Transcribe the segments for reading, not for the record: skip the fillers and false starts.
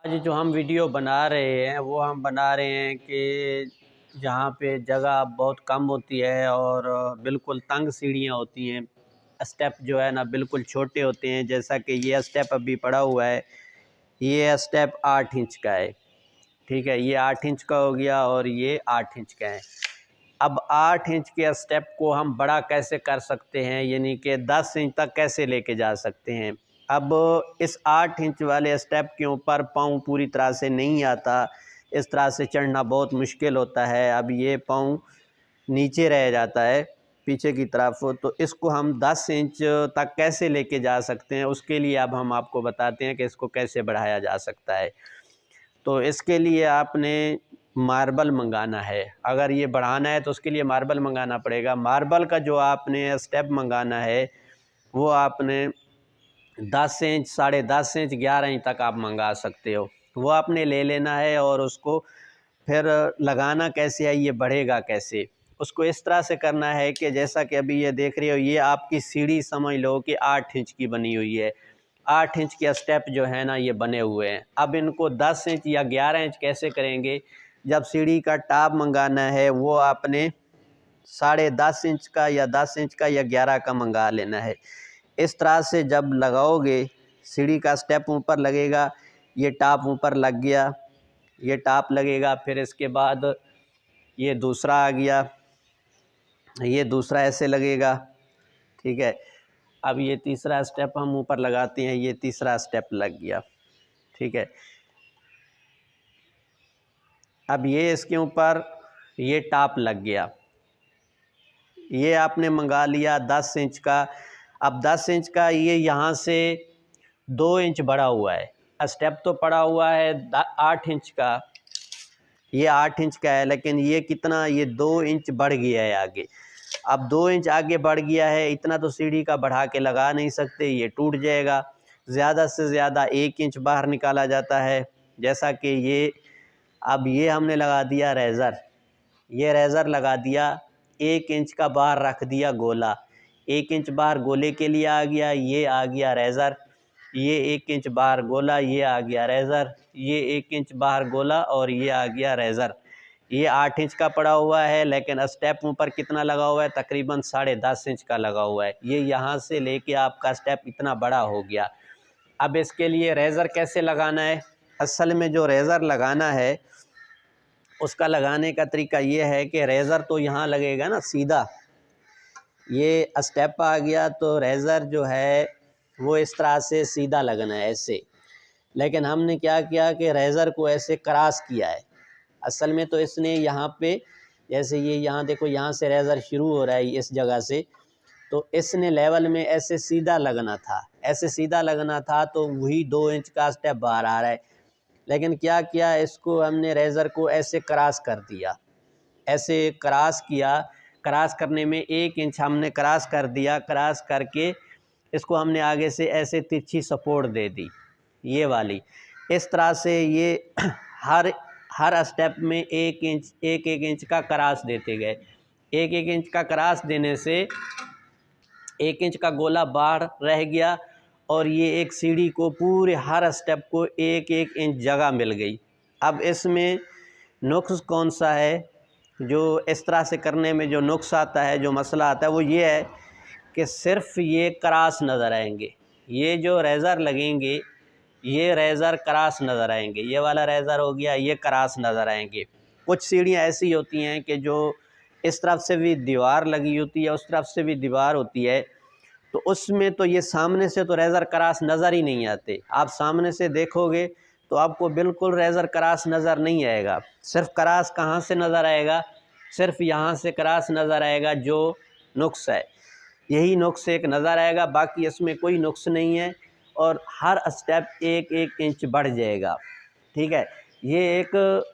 आज जो हम वीडियो बना रहे हैं वो हम बना रहे हैं कि जहाँ पे जगह बहुत कम होती है और बिल्कुल तंग सीढ़ियाँ होती हैं। स्टेप जो है ना बिल्कुल छोटे होते हैं, जैसा कि ये स्टेप अभी पड़ा हुआ है। ये स्टेप 8 इंच का है, ठीक है। ये 8 इंच का हो गया और ये 8 इंच का है। अब 8 इंच के स्टेप को हम बड़ा कैसे कर सकते हैं, यानी कि 10 इंच तक कैसे लेके जा सकते हैं। अब इस 8 इंच वाले स्टेप के ऊपर पाँव पूरी तरह से नहीं आता, इस तरह से चढ़ना बहुत मुश्किल होता है। अब ये पाँव नीचे रह जाता है पीछे की तरफ, तो इसको हम 10 इंच तक कैसे लेके जा सकते हैं, उसके लिए अब हम आपको बताते हैं कि इसको कैसे बढ़ाया जा सकता है। तो इसके लिए आपने मार्बल मंगाना है। अगर ये बढ़ाना है तो उसके लिए मार्बल मंगाना पड़ेगा। मार्बल का जो आपने स्टेप मंगाना है वो आपने 10 इंच, 10.5 इंच, 11 इंच तक आप मंगा सकते हो। वो आपने ले लेना है और उसको फिर लगाना कैसे है, ये बढ़ेगा कैसे, उसको इस तरह से करना है कि जैसा कि अभी ये देख रहे हो, ये आपकी सीढ़ी समझ लो कि 8 इंच की बनी हुई है। 8 इंच के स्टेप जो है ना ये बने हुए हैं। अब इनको 10 इंच या 11 इंच कैसे करेंगे, जब सीढ़ी का टॉप मंगाना है वो आपने 10.5 इंच का या 10 इंच का या 11 का मंगा लेना है। इस तरह से जब लगाओगे, सीढ़ी का स्टेप ऊपर लगेगा, ये टॉप ऊपर लग गया, ये टॉप लगेगा, फिर इसके बाद ये दूसरा आ गया, ये दूसरा ऐसे लगेगा, ठीक है। अब ये तीसरा स्टेप हम ऊपर लगाते हैं, ये तीसरा स्टेप लग गया, ठीक है। अब ये इसके ऊपर ये टॉप लग गया, ये आपने मंगा लिया 10 इंच का। अब 10 इंच का ये यहाँ से 2 इंच बढ़ा हुआ है। स्टेप तो पड़ा हुआ है 8 इंच का, ये 8 इंच का है, लेकिन ये कितना, ये 2 इंच बढ़ गया है आगे। अब 2 इंच आगे बढ़ गया है, इतना तो सीढ़ी का बढ़ा के लगा नहीं सकते, ये टूट जाएगा। ज़्यादा से ज़्यादा 1 इंच बाहर निकाला जाता है, जैसा कि ये अब ये हमने लगा दिया रेज़र, ये रेज़र लगा दिया, 1 इंच का बाहर रख दिया गोला, 1 इंच बाहर गोले के लिए आ गया, ये आ गया रेज़र, ये 1 इंच बाहर गोला, ये आ गया रेज़र, ये 1 इंच बाहर गोला और ये आ गया रेज़र। ये 8 इंच का पड़ा हुआ है, लेकिन स्टेप ऊपर कितना लगा हुआ है, तकरीबन 10.5 इंच का लगा हुआ है। ये यहाँ से लेके आपका स्टेप इतना बड़ा हो गया। अब इसके लिए रेज़र कैसे लगाना है, असल में जो रेज़र लगाना है उसका लगाने का तरीका ये है कि रेज़र तो यहाँ लगेगा ना सीधा, ये स्टेप आ गया तो रेज़र जो है वो इस तरह से सीधा लगना है ऐसे। लेकिन हमने क्या किया कि रेज़र को ऐसे क्रॉस किया है। असल में तो इसने यहाँ पे, जैसे ये यहाँ देखो, यहाँ से रेज़र शुरू हो रहा है इस जगह से, तो इसने लेवल में ऐसे सीधा लगना था, ऐसे सीधा लगना था, तो वही 2 इंच का स्टेप बाहर आ रहा है। लेकिन क्या किया, इसको हमने रेज़र को ऐसे क्रॉस कर दिया, ऐसे क्रॉस किया। क्रॉस करने में 1 इंच हमने क्रॉस कर दिया, क्रॉस करके इसको हमने आगे से ऐसे तिरछी सपोर्ट दे दी, ये वाली। इस तरह से ये हर स्टेप में 1 इंच, 1 इंच का क्रॉस देते गए। 1 इंच का क्रॉस देने से 1 इंच का गोला बाहर रह गया और ये एक सीढ़ी को पूरे हर स्टेप को 1 इंच जगह मिल गई। अब इसमें नुक्स कौन सा है, जो इस तरह से करने में जो नुक्स आता है, जो मसला आता है, वो ये है कि सिर्फ ये क्रॉस नज़र आएंगे। ये जो रेज़र लगेंगे ये रेज़र क्रॉस नज़र आएंगे, ये वाला रेज़र हो गया, ये क्रॉस नज़र आएंगे। कुछ सीढ़ियाँ ऐसी होती हैं कि जो इस तरफ से भी दीवार लगी होती है, उस तरफ से भी दीवार होती है, तो उसमें तो ये सामने से तो रेज़र क्रॉस नज़र ही नहीं आते। आप सामने से देखोगे तो आपको बिल्कुल रेज़र क्रॉस नज़र नहीं आएगा। सिर्फ क्रॉस कहाँ से नज़र आएगा, सिर्फ यहाँ से क्रॉस नज़र आएगा, जो नुक्स है यही नुक्स एक नज़र आएगा, बाकी इसमें कोई नुक्स नहीं है। और हर स्टेप 1 इंच बढ़ जाएगा, ठीक है। ये एक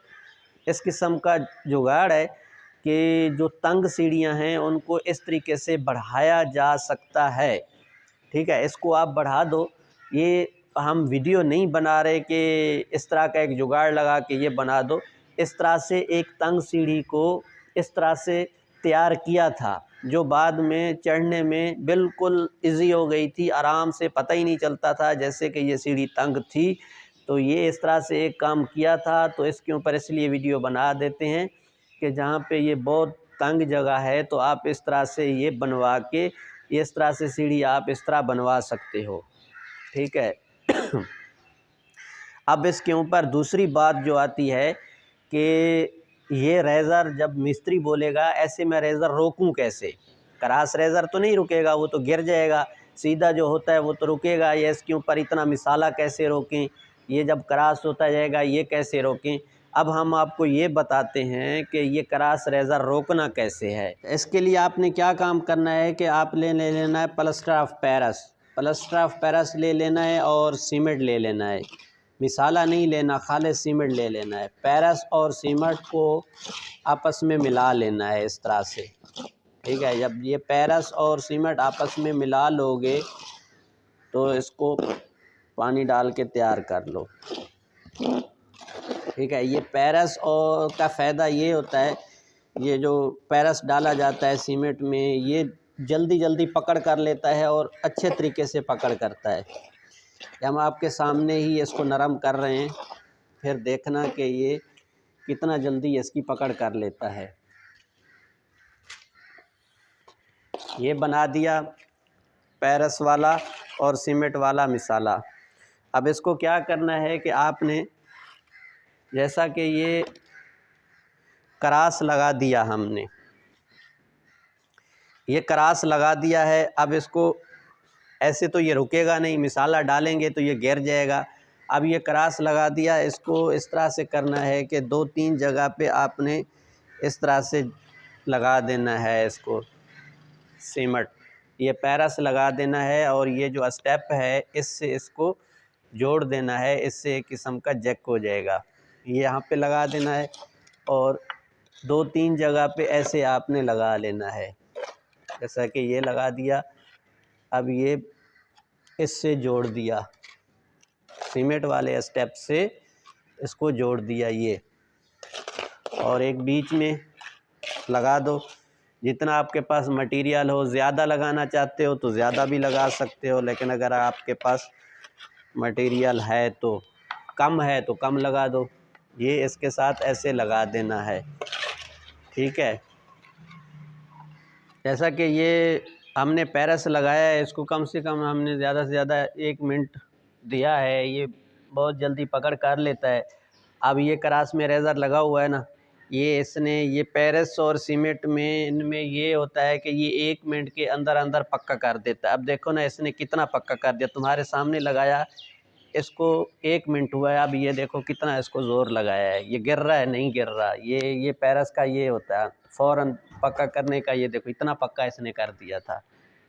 इस किस्म का जुगाड़ है कि जो तंग सीढ़ियाँ हैं उनको इस तरीके से बढ़ाया जा सकता है, ठीक है। इसको आप बढ़ा दो। ये हम वीडियो नहीं बना रहे कि इस तरह का एक जुगाड़ लगा के ये बना दो। इस तरह से एक तंग सीढ़ी को इस तरह से तैयार किया था, जो बाद में चढ़ने में बिल्कुल इजी हो गई थी, आराम से, पता ही नहीं चलता था जैसे कि ये सीढ़ी तंग थी। तो ये इस तरह से एक काम किया था, तो इसके ऊपर इसलिए वीडियो बना देते हैं कि जहाँ पे ये बहुत तंग जगह है तो आप इस तरह से ये बनवा के इस तरह से सीढ़ी आप इस तरह बनवा सकते हो, ठीक है। अब इसके ऊपर दूसरी बात जो आती है कि ये रेज़र जब मिस्त्री बोलेगा ऐसे मैं रेज़र रोकूं कैसे, क्रॉस रेज़र तो नहीं रुकेगा, वो तो गिर जाएगा, सीधा जो होता है वो तो रुकेगा। ये इसके ऊपर इतना मिसाला कैसे रोकें, ये जब क्रॉस होता जाएगा ये कैसे रोकें। अब हम आपको ये बताते हैं कि ये क्रॉस रेज़र रोकना कैसे है। इसके लिए आपने क्या काम करना है कि आप ले लेना है प्लास्टर ऑफ पेरिस ले लेना है और सीमेंट ले लेना है, मिसाला नहीं लेना, खाली सीमेंट ले लेना है। पेरिस और सीमेंट को आपस में मिला लेना है इस तरह से, ठीक है। जब ये पेरिस और सीमेंट आपस में मिला लोगे तो इसको पानी डाल के तैयार कर लो, ठीक है। ये पेरिस और का फ़ायदा ये होता है, ये जो पेरिस डाला जाता है सीमेंट में ये जल्दी जल्दी पकड़ कर लेता है और अच्छे तरीके से पकड़ करता है। हम आपके सामने ही इसको नरम कर रहे हैं, फिर देखना कि ये कितना जल्दी इसकी पकड़ कर लेता है। ये बना दिया पेरिस वाला और सीमेंट वाला मिसाला। अब इसको क्या करना है कि आपने जैसा कि ये क्रॉस लगा दिया, हमने ये क्रॉस लगा दिया है। अब इसको ऐसे तो ये रुकेगा नहीं, मिसाला डालेंगे तो ये गिर जाएगा। अब ये क्रॉस लगा दिया, इसको इस तरह से करना है कि 2-3 जगह पे आपने इस तरह से लगा देना है इसको सीमेंट, ये पेरिस लगा देना है और ये जो स्टेप है इससे इसको जोड़ देना है, इससे एक किस्म का जैक हो जाएगा। ये यहाँ पे लगा देना है और 2-3 जगह पे ऐसे आपने लगा लेना है, जैसा कि ये लगा दिया। अब ये इससे जोड़ दिया, सीमेंट वाले स्टेप से इसको जोड़ दिया ये, और एक बीच में लगा दो। जितना आपके पास मटेरियल हो, ज़्यादा लगाना चाहते हो तो ज़्यादा भी लगा सकते हो, लेकिन अगर आपके पास मटेरियल है तो कम है तो कम लगा दो। ये इसके साथ ऐसे लगा देना है, ठीक है। जैसा कि ये हमने पेरिस लगाया है, इसको कम से कम हमने ज़्यादा से ज़्यादा 1 मिनट दिया है, ये बहुत जल्दी पकड़ कर लेता है। अब ये क्रॉस में रेज़र लगा हुआ है ना, ये इसने ये पेरिस और सीमेंट में इनमें ये होता है कि ये 1 मिनट के अंदर अंदर पक्का कर देता है। अब देखो ना इसने कितना पक्का कर दिया, तुम्हारे सामने लगाया, इसको 1 मिनट हुआ है, अब ये देखो कितना इसको ज़ोर लगाया है, ये गिर रहा है नहीं गिर रहा। ये पेरिस का ये होता है फ़ौरन पक्का करने का, ये देखो इतना पक्का इसने कर दिया था,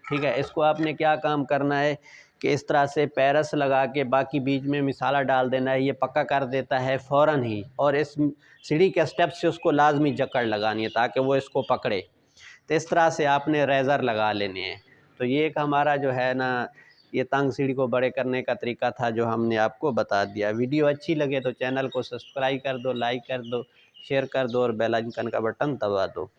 ठीक है। इसको आपने क्या काम करना है कि इस तरह से पेरिस लगा के बाकी बीच में मिसाला डाल देना है, ये पक्का कर देता है फ़ौरन ही। और इस सीढ़ी के स्टेप से उसको लाजमी जकड़ लगानी है ताकि वो इसको पकड़े। तो इस तरह से आपने रेज़र लगा लेने हैं। तो ये एक हमारा जो है ना ये तंग सीढ़ी को बड़े करने का तरीका था जो हमने आपको बता दिया। वीडियो अच्छी लगे तो चैनल को सब्सक्राइब कर दो, लाइक कर दो, शेयर कर दो और बेल आइकन का बटन दबा दो।